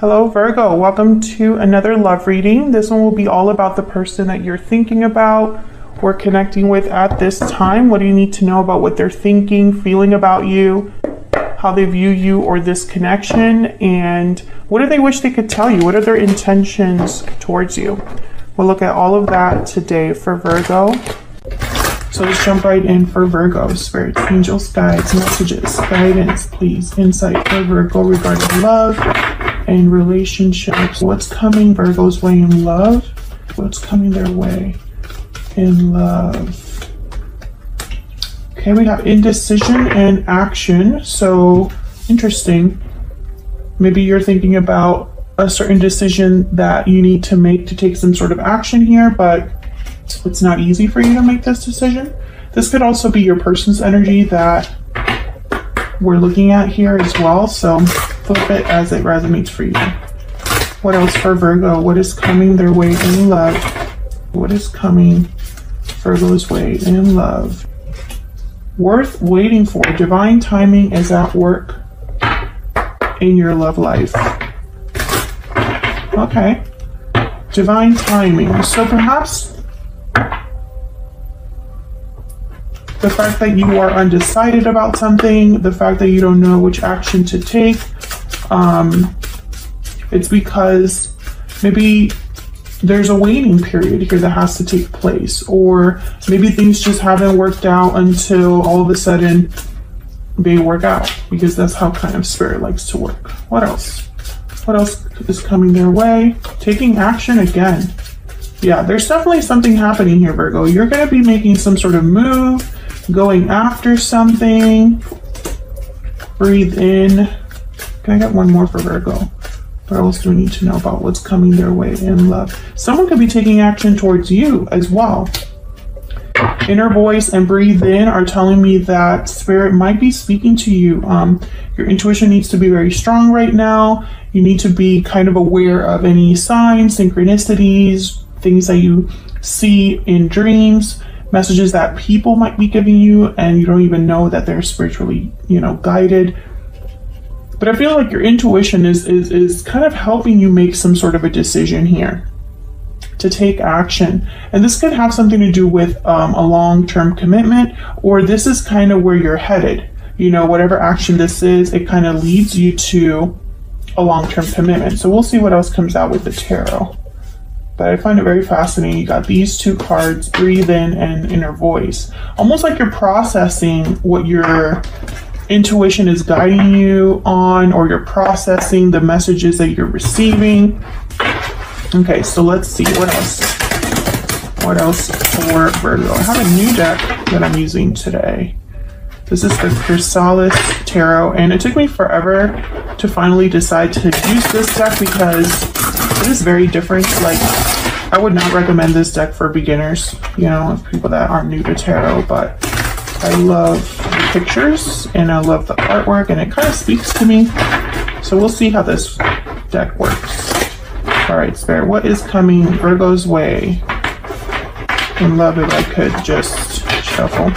Hello Virgo, welcome to another love reading. This one will be all about the person that you're thinking about or connecting with at this time. What do you need to know about what they're thinking, feeling about you, how they view you or this connection, and what do they wish they could tell you? What are their intentions towards you? We'll look at all of that today for Virgo. So let's jump right in for Virgo. Spirits, angels, guides, messages, guidance, please. Insight for Virgo regarding love and relationships. What's coming Virgo's way in love? What's coming their way in love? Okay, we have indecision and action. So interesting. Maybe you're thinking about a certain decision that you need to make to take some sort of action here, but it's not easy for you to make this decision. This could also be your person's energy that we're looking at here as well. So flip it as it resonates for you. What else for Virgo? What is coming their way in love? What is coming Virgo's way in love? Worth waiting for. Divine timing is at work in your love life. Okay. Divine timing. So perhaps the fact that you are undecided about something, the fact that you don't know which action to take, it's because maybe there's a waiting period here that has to take place, or maybe things just haven't worked out until all of a sudden they work out, because that's how kind of spirit likes to work. What else? What else is coming their way? Taking action again. Yeah, there's definitely something happening here, Virgo. You're going to be making some sort of move, going after something. Breathe in. Can I get one more for Virgo? What else do we need to know about what's coming their way in love? Someone could be taking action towards you as well. Inner voice and breathe in are telling me that spirit might be speaking to you. Your intuition needs to be very strong right now. You need to be kind of aware of any signs, synchronicities, things that you see in dreams, messages that people might be giving you and you don't even know that they're spiritually, guided. But I feel like your intuition is kind of helping you make some sort of a decision here to take action. And this could have something to do with a long-term commitment, or this is kind of where you're headed. Whatever action this is, it kind of leads you to a long-term commitment. So we'll see what else comes out with the tarot. But I find it very fascinating. You got these two cards, breathe in and inner voice. Almost like you're processing what your intuition is guiding you on, or you're processing the messages that you're receiving. Okay, so let's see what else. What else for Virgo? I have a new deck that I'm using today. This is the Chrysalis Tarot, and it took me forever to finally decide to use this deck because it is very different. Like, I would not recommend this deck for beginners, people that aren't new to tarot, but I love the pictures and I love the artwork and it kind of speaks to me. So we'll see how this deck works. All right, Spirit, what is coming Virgo's way in love if I could just shuffle?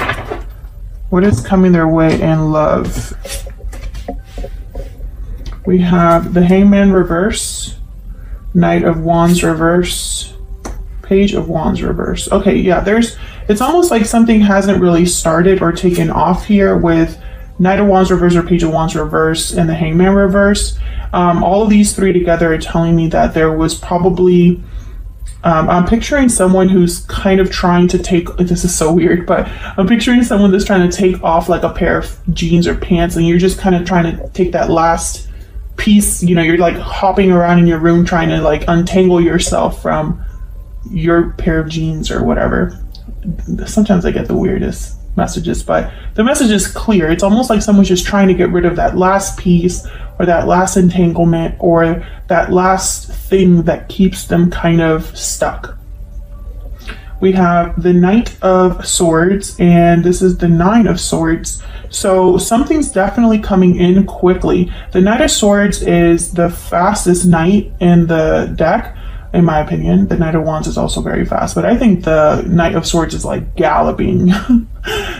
What is coming their way in love? We have the Hangman reverse, Knight of Wands reverse, Page of Wands reverse. Okay, yeah, it's almost like something hasn't really started or taken off here with Knight of Wands reverse or Page of Wands reverse and the Hangman reverse. All of these three together are telling me that there was probably, I'm picturing someone who's kind of trying to take, this is so weird, but I'm picturing someone that's trying to take off like a pair of jeans or pants, and you're just kind of trying to take that last piece, you're like hopping around in your room trying to like untangle yourself from your pair of jeans or whatever. Sometimes I get the weirdest messages, but the message is clear. It's almost like someone's just trying to get rid of that last piece or that last entanglement or that last thing that keeps them kind of stuck. We have the Knight of Swords, and this is the Nine of Swords. So something's definitely coming in quickly. The Knight of Swords is the fastest knight in the deck, in my opinion. The Knight of Wands is also very fast, but I think the Knight of Swords is like galloping.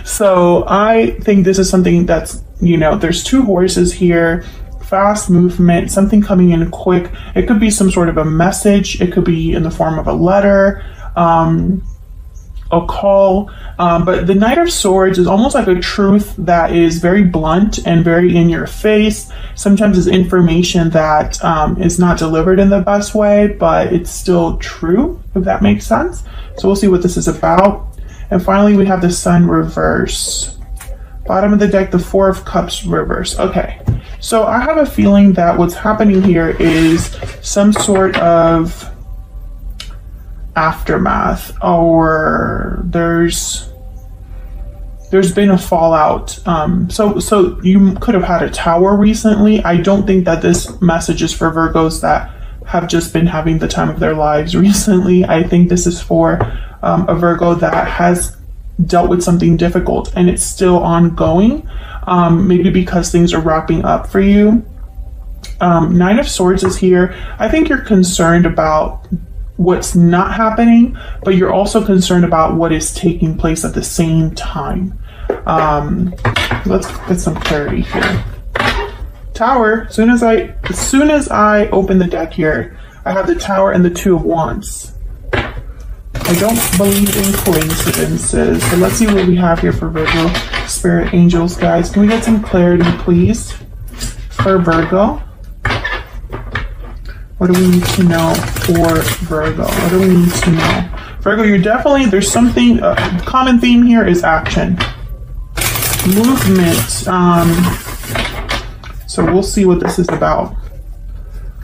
So I think this is something that's, there's two horses here fast movement, something coming in quick. It could be some sort of a message. It could be in the form of a letter, a call. But the Knight of Swords is almost like a truth that is very blunt and very in your face. Sometimes it's information that is not delivered in the best way, but it's still true, if that makes sense. So we'll see what this is about. And finally, we have the Sun reverse. Bottom of the deck, the Four of Cups reverse. Okay, so I have a feeling that what's happening here is some sort of aftermath, or there's been a fallout. So you could have had a Tower recently. I don't think that this message is for Virgos that have just been having the time of their lives recently. I think this is for a Virgo that has dealt with something difficult and it's still ongoing, maybe because things are wrapping up for you. Nine of Swords is here. I think you're concerned about what's not happening, but you're also concerned about what is taking place at the same time. Let's get some clarity here. Tower, as soon as I open the deck here, I have the Tower and the Two of Wands. I don't believe in coincidences. So let's see what we have here for Virgo. Spirit, angels, guys. Can we get some clarity, please, for Virgo? What do we need to know for Virgo? What do we need to know? Virgo, you're definitely, there's something, common theme here is action. Movement. So we'll see what this is about.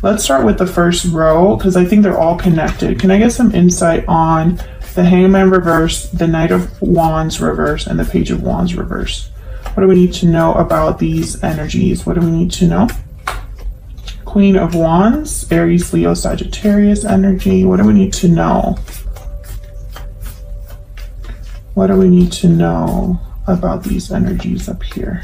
Let's start with the first row, because I think they're all connected. Can I get some insight on the Hangman reverse, the Knight of Wands reverse, and the Page of Wands reverse? What do we need to know about these energies? What do we need to know? Queen of Wands, Aries, Leo, Sagittarius energy. What do we need to know? What do we need to know about these energies up here?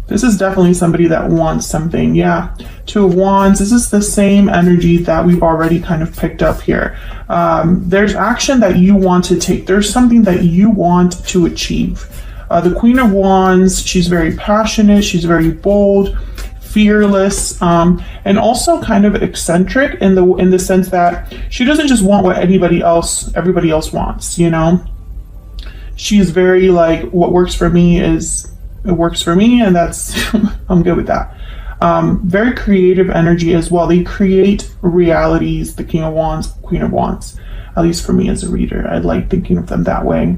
This is definitely somebody that wants something. Yeah, Two of Wands. This is the same energy that we've already kind of picked up here. There's action that you want to take. There's something that you want to achieve. The Queen of Wands, she's very passionate. She's very bold, fearless, and also kind of eccentric in the sense that she doesn't just want what everybody else wants, you know? She's very like, what works for me is, it works for me, and that's, I'm good with that. Very creative energy as well. They create realities, the King of Wands, Queen of Wands, at least for me as a reader. I like thinking of them that way.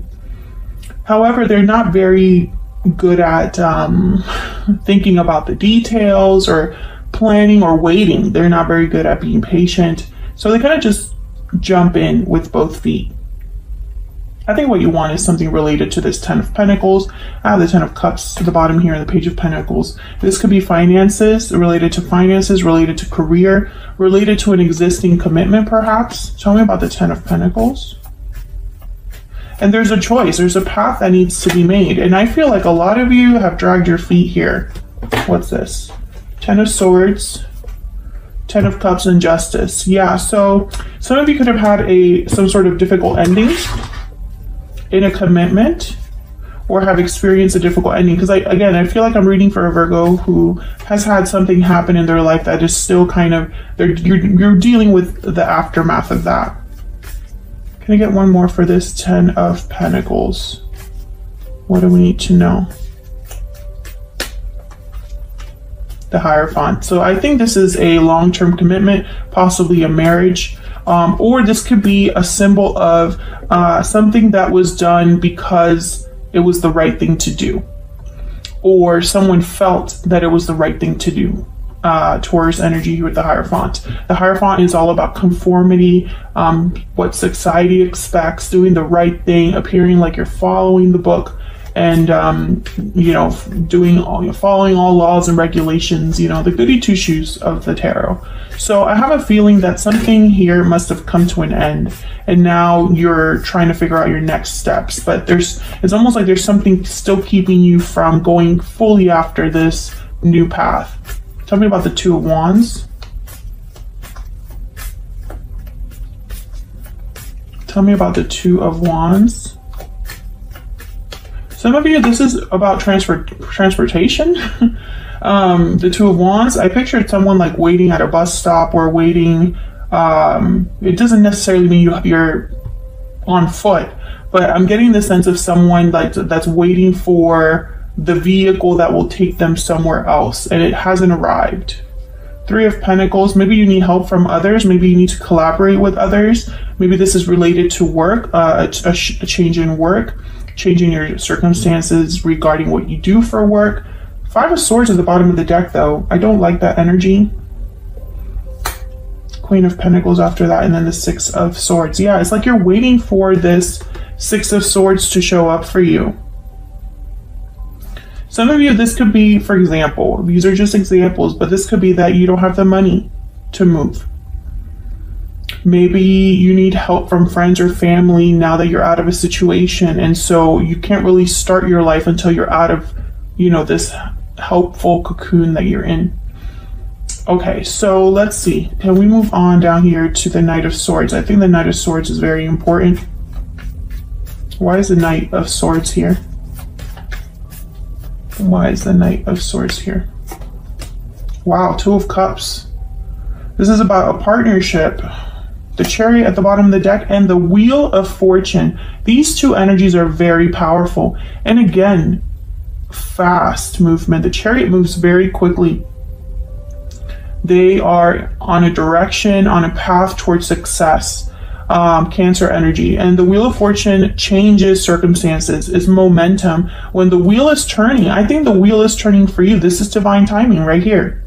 However, they're not very good at thinking about the details or planning or waiting. They're not very good at being patient. So they kind of just jump in with both feet. I think what you want is something related to this Ten of Pentacles. I have the Ten of Cups to the bottom here and the Page of Pentacles. This could be finances, related to career, related to an existing commitment perhaps. Tell me about the Ten of Pentacles. And there's a choice, there's a path that needs to be made. And I feel like a lot of you have dragged your feet here. What's this? Ten of Swords, Ten of Cups, and Justice. Yeah, so some of you could have had some sort of difficult ending in a commitment, or have experienced a difficult ending. Because I feel like I'm reading for a Virgo who has had something happen in their life that is still kind of, you're dealing with the aftermath of that. Can I get one more for this Ten of Pentacles? What do we need to know? The Hierophant. So I think this is a long-term commitment, possibly a marriage. Or this could be a symbol of something that was done because it was the right thing to do, or someone felt that it was the right thing to do. Taurus energy here with the Hierophant. The Hierophant is all about conformity, what society expects, doing the right thing, appearing like you're following the book, and following all laws and regulations, the goody two shoes of the tarot. So I have a feeling that something here must have come to an end, and now you're trying to figure out your next steps. But it's almost like there's something still keeping you from going fully after this new path. Tell me about the Two of Wands. Tell me about the Two of Wands. Some of you, this is about transportation. The Two of Wands, I pictured someone like waiting at a bus stop or waiting. It doesn't necessarily mean you're on foot, but I'm getting the sense of someone like that's waiting for the vehicle that will take them somewhere else, and it hasn't arrived. Three of Pentacles, maybe you need help from others, maybe you need to collaborate with others, maybe this is related to work, a change in work, changing your circumstances regarding what you do for work. Five of Swords at the bottom of the deck though, I don't like that energy. Queen of Pentacles after that, and then the Six of Swords. Yeah, it's like you're waiting for this Six of Swords to show up for you. Some of you, this could be, for example, these are just examples, but this could be that you don't have the money to move. Maybe you need help from friends or family now that you're out of a situation, and so you can't really start your life until you're out of, you know, this helpful cocoon that you're in. Okay, so let's see. Can we move on down here to the Knight of Swords? I think the Knight of Swords is very important. Why is the Knight of Swords here? Why is the Knight of Swords here? Wow, Two of Cups. This is about a partnership. The Chariot at the bottom of the deck and the Wheel of Fortune. These two energies are very powerful. And again, fast movement. The Chariot moves very quickly. They are on a direction, on a path towards success. Cancer energy, and the Wheel of Fortune changes circumstances, is momentum. When the wheel is turning, I think the wheel is turning for you. This is divine timing right here.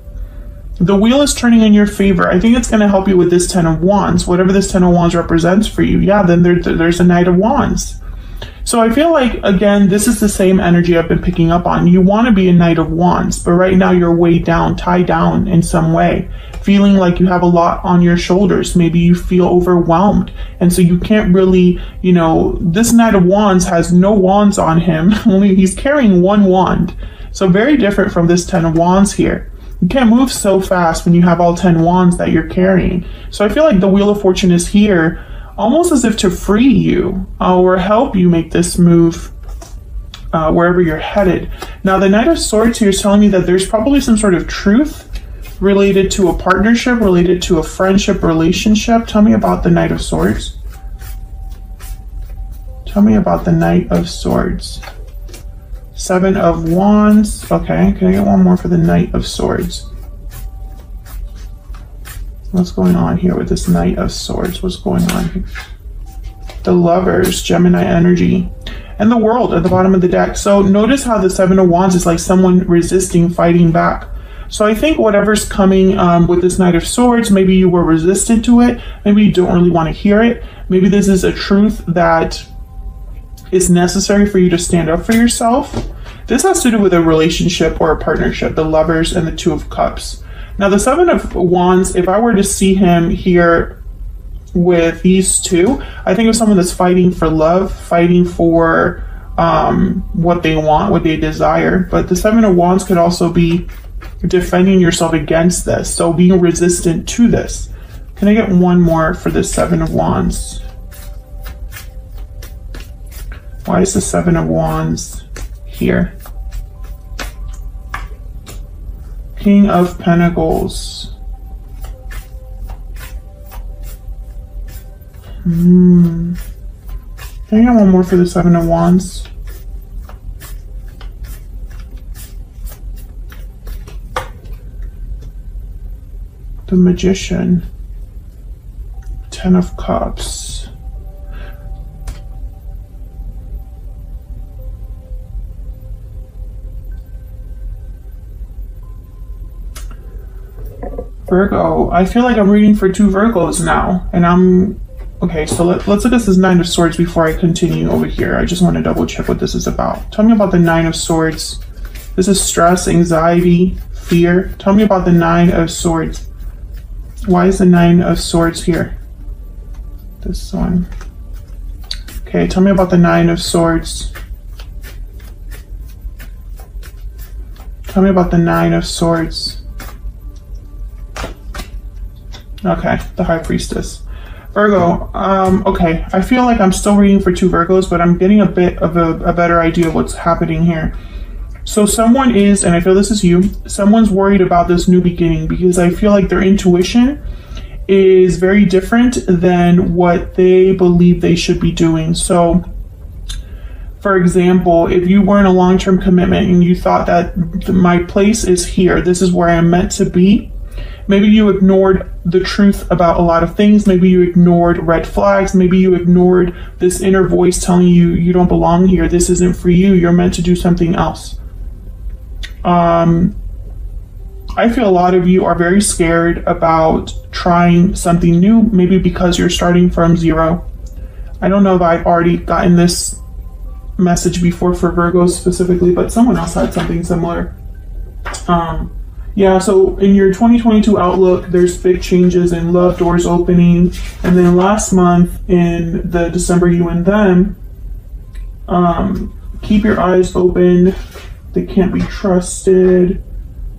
The wheel is turning in your favor. I think it's going to help you with this Ten of Wands, whatever this Ten of Wands represents for you. Yeah, then there's a Knight of Wands. So I feel like, again, this is the same energy I've been picking up on. You want to be a Knight of Wands, but right now you're weighed down, tied down in some way, feeling like you have a lot on your shoulders. Maybe you feel overwhelmed, and so you can't really, you know, this Knight of Wands has no wands on him. Only he's carrying one wand. So very different from this Ten of Wands here. You can't move so fast when you have all 10 wands that you're carrying. So I feel like the Wheel of Fortune is here almost as if to free you or help you make this move wherever you're headed. Now, the Knight of Swords here is telling me that there's probably some sort of truth related to a partnership, related to a friendship, relationship. Tell me about the Knight of Swords. Tell me about the Knight of Swords. Seven of Wands. Okay, can I get one more for the Knight of Swords? What's going on here with this Knight of Swords? What's going on here? The Lovers, Gemini energy, and the World at the bottom of the deck. So notice how the Seven of Wands is like someone resisting, fighting back. So I think whatever's coming with this Knight of Swords, maybe you were resistant to it. Maybe you don't really want to hear it. Maybe this is a truth that is necessary for you to stand up for yourself. This has to do with a relationship or a partnership, the Lovers and the Two of Cups. Now, the Seven of Wands, if I were to see him here with these two, I think of someone that's fighting for love, fighting for what they want, what they desire. But the Seven of Wands could also be defending yourself against this, so being resistant to this. Can I get one more for the Seven of Wands? Why is the Seven of Wands here? King of Pentacles. Can I get one more for the Seven of Wands? The Magician. Ten of Cups. Virgo. I feel like I'm reading for two Virgos now, and okay, so let's look at this Nine of Swords before I continue over here. I just want to double check what this is about. Tell me about the Nine of Swords. This is stress, anxiety, fear. Tell me about the Nine of Swords. Why is the Nine of Swords here? This one. Okay, tell me about the Nine of Swords. Tell me about the Nine of Swords. Okay, the High Priestess. Virgo, okay, I feel like I'm still reading for two Virgos, but I'm getting a bit of a better idea of what's happening here. So someone is, and I feel this is you, someone's worried about this new beginning because I feel like their intuition is very different than what they believe they should be doing. So, for example, if you were in a long-term commitment and you thought that my place is here, this is where I'm meant to be, maybe you ignored the truth about a lot of things. Maybe you ignored red flags. Maybe you ignored this inner voice telling you you don't belong here. This isn't for you. You're meant to do something else. I feel a lot of you are very scared about trying something new, maybe because you're starting from zero. I don't know if I've already gotten this message before for Virgos specifically, but someone else had something similar. Yeah, so in your 2022 outlook, there's big changes in love doors opening. And then last month in the December you and them, keep your eyes open. They can't be trusted.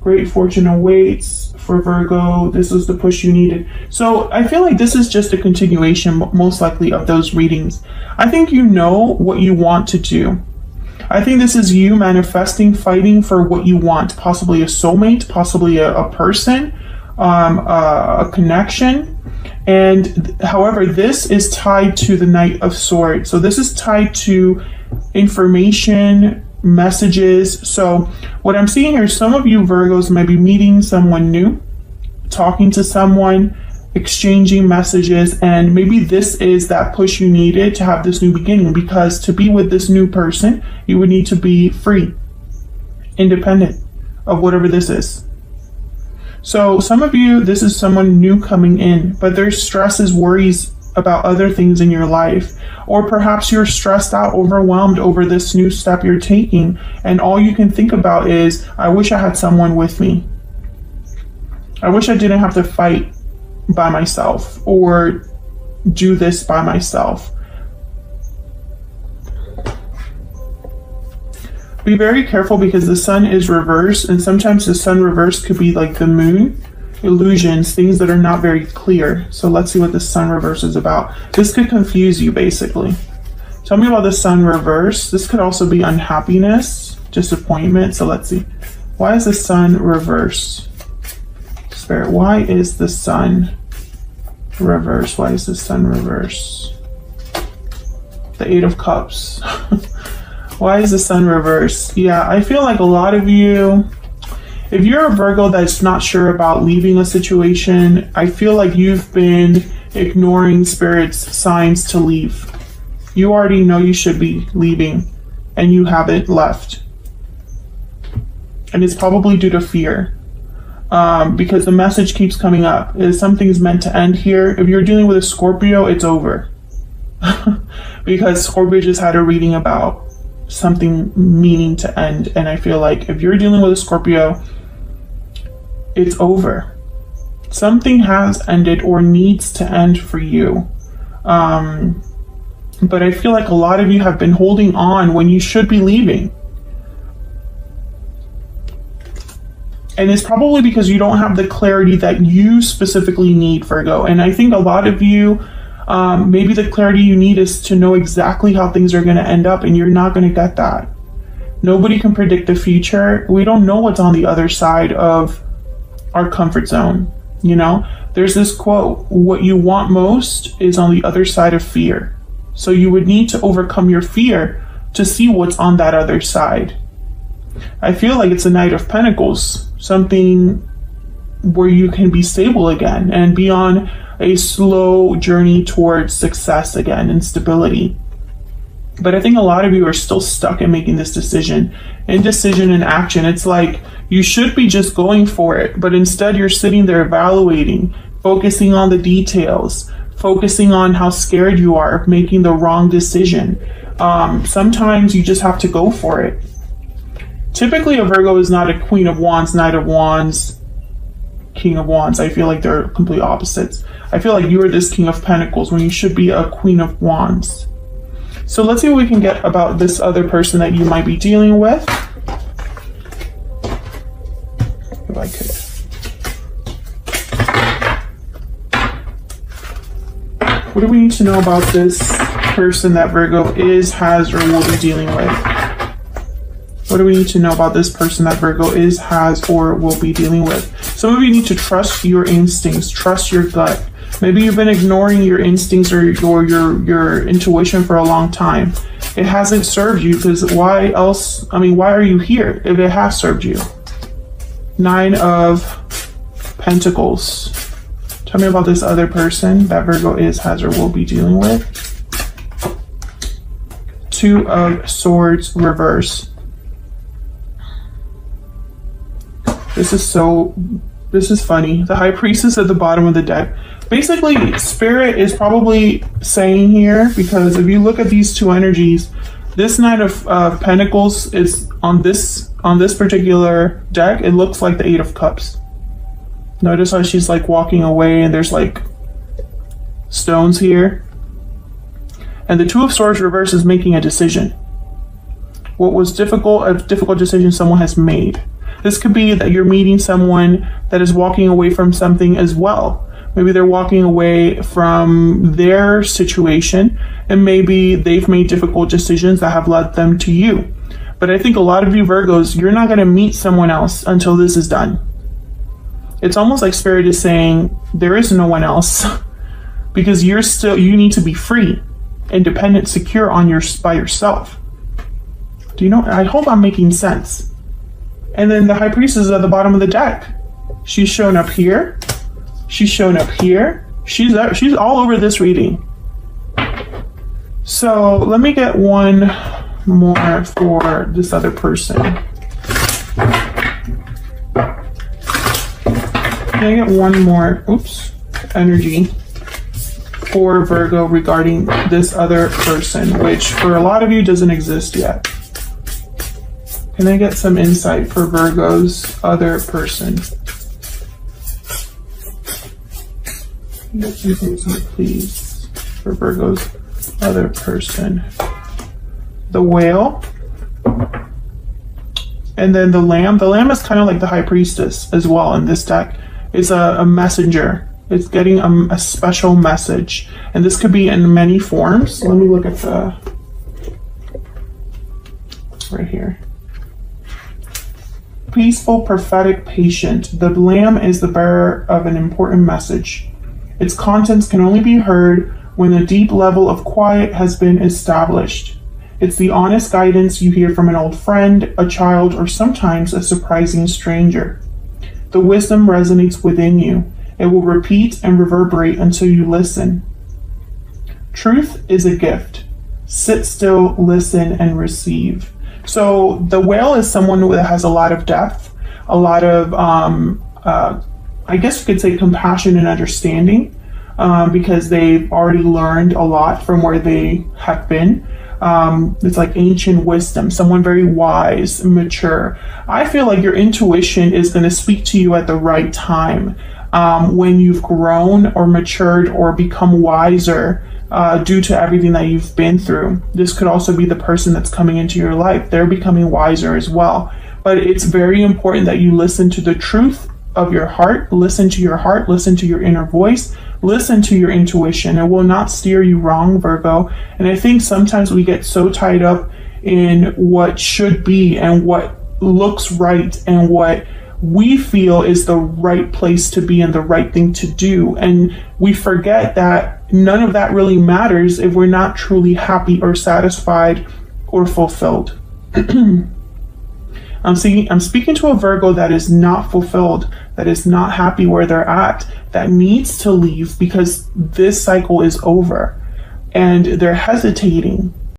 Great fortune awaits for Virgo. This is the push you needed. So I feel like this is just a continuation, most likely, of those readings. I think you know what you want to do. I think this is you manifesting, fighting for what you want. Possibly a soulmate, possibly a person, a connection. And however, this is tied to the Knight of Swords. So this is tied to information, messages. So what I'm seeing here, some of you Virgos might be meeting someone new, talking to someone, exchanging messages, and maybe this is that push you needed to have this new beginning, because to be with this new person, you would need to be free, independent of whatever this is. So some of you, this is someone new coming in, but there's stresses, worries about other things in your life. Or perhaps you're stressed out, overwhelmed over this new step you're taking, and all you can think about is, I wish I had someone with me. I wish I didn't have to fight by myself or do this by myself. Be very careful because the sun is reversed, and sometimes the sun reversed could be like the moon. Illusions, things that are not very clear. So let's see what the sun reverse is about. This could confuse you, basically. Tell me about the sun reverse. This could also be unhappiness, disappointment. So let's see. Why is the sun reverse? Spirit, why is the sun reverse? Why is the sun reverse? The Eight of Cups. Why is the sun reverse? Yeah, I feel like a lot of you, if you're a Virgo that's not sure about leaving a situation, I feel like you've been ignoring Spirit's signs to leave. You already know you should be leaving, and you haven't left. And it's probably due to fear, because the message keeps coming up. Is something's meant to end here. If you're dealing with a Scorpio, it's over. Because Scorpio just had a reading about something meaning to end. And I feel like if you're dealing with a Scorpio, it's over. Something has ended or needs to end for you. But I feel like a lot of you have been holding on when you should be leaving. And it's probably because you don't have the clarity that you specifically need, Virgo. And I think a lot of you, maybe the clarity you need is to know exactly how things are going to end up, and you're not going to get that. Nobody can predict the future. We don't know what's on the other side of our comfort zone. You know, there's this quote, what you want most is on the other side of fear. So you would need to overcome your fear to see what's on that other side. I feel like it's a Knight of Pentacles, something where you can be stable again and be on a slow journey towards success again and stability. But I think a lot of you are still stuck in making this decision. Indecision in action. It's like you should be just going for it, but instead you're sitting there evaluating, focusing on the details, focusing on how scared you are of making the wrong decision. Sometimes you just have to go for it. Typically, a Virgo is not a Queen of Wands, Knight of Wands, King of Wands. I feel like they're complete opposites. I feel like you are this King of Pentacles when you should be a Queen of Wands. So let's see what we can get about this other person that you might be dealing with. If I could. What do we need to know about this person that Virgo is, has, or will be dealing with? What do we need to know about this person that Virgo is, has, or will be dealing with? Some of you need to trust your instincts, trust your gut. Maybe you've been ignoring your instincts or your intuition for a long time. It hasn't served you, because why else? I mean, why are you here if it has served you? 9 of Pentacles. Tell me about this other person that Virgo is, has, or will be dealing with. 2 of Swords reverse. This is funny. The High Priestess at the bottom of the deck. Basically, Spirit is probably saying here, because if you look at these two energies, this Knight of Pentacles is on this particular deck. It looks like the 8 of Cups. Notice how she's like walking away and there's like stones here. And the 2 of Swords reverse is making a decision. What was difficult, a difficult decision someone has made. This could be that you're meeting someone that is walking away from something as well. Maybe they're walking away from their situation, and maybe they've made difficult decisions that have led them to you. But I think a lot of you Virgos, you're not going to meet someone else until this is done. It's almost like Spirit is saying there is no one else because you need to be free, independent, secure by yourself. Do you know? I hope I'm making sense. And then the High Priestess is at the bottom of the deck. She's shown up here. She's shown up here. She's all over this reading. So let me get one more for this other person. Can I get one more, energy for Virgo regarding this other person, which for a lot of you doesn't exist yet. Can I get some insight for Virgo's other person? Get some insight, please, for Virgo's other person. The Whale. And then the Lamb. The Lamb is kind of like the High Priestess as well in this deck. It's a messenger. It's getting a special message. And this could be in many forms. Let me look at the... right here. Peaceful, prophetic, patient. The Lamb is the bearer of an important message. Its contents can only be heard when a deep level of quiet has been established. It's the honest guidance you hear from an old friend, a child, or sometimes a surprising stranger. The wisdom resonates within you. It will repeat and reverberate until you listen. Truth is a gift. Sit still, listen, and receive. So the Whale is someone that has a lot of depth, a lot of, I guess you could say, compassion and understanding, because they've already learned a lot from where they have been. It's like ancient wisdom, someone very wise, mature. I feel like your intuition is going to speak to you at the right time, when you've grown or matured or become wiser. Due to everything that you've been through. This could also be the person that's coming into your life. They're becoming wiser as well. But it's very important that you listen to the truth of your heart. Listen to your heart. Listen to your inner voice. Listen to your intuition. It will not steer you wrong, Virgo. And I think sometimes we get so tied up in what should be and what looks right and what we feel is the right place to be and the right thing to do. And we forget that none of that really matters if we're not truly happy or satisfied or fulfilled. I'm speaking to a Virgo that is not fulfilled, that is not happy where they're at, that needs to leave because this cycle is over. And they're hesitating.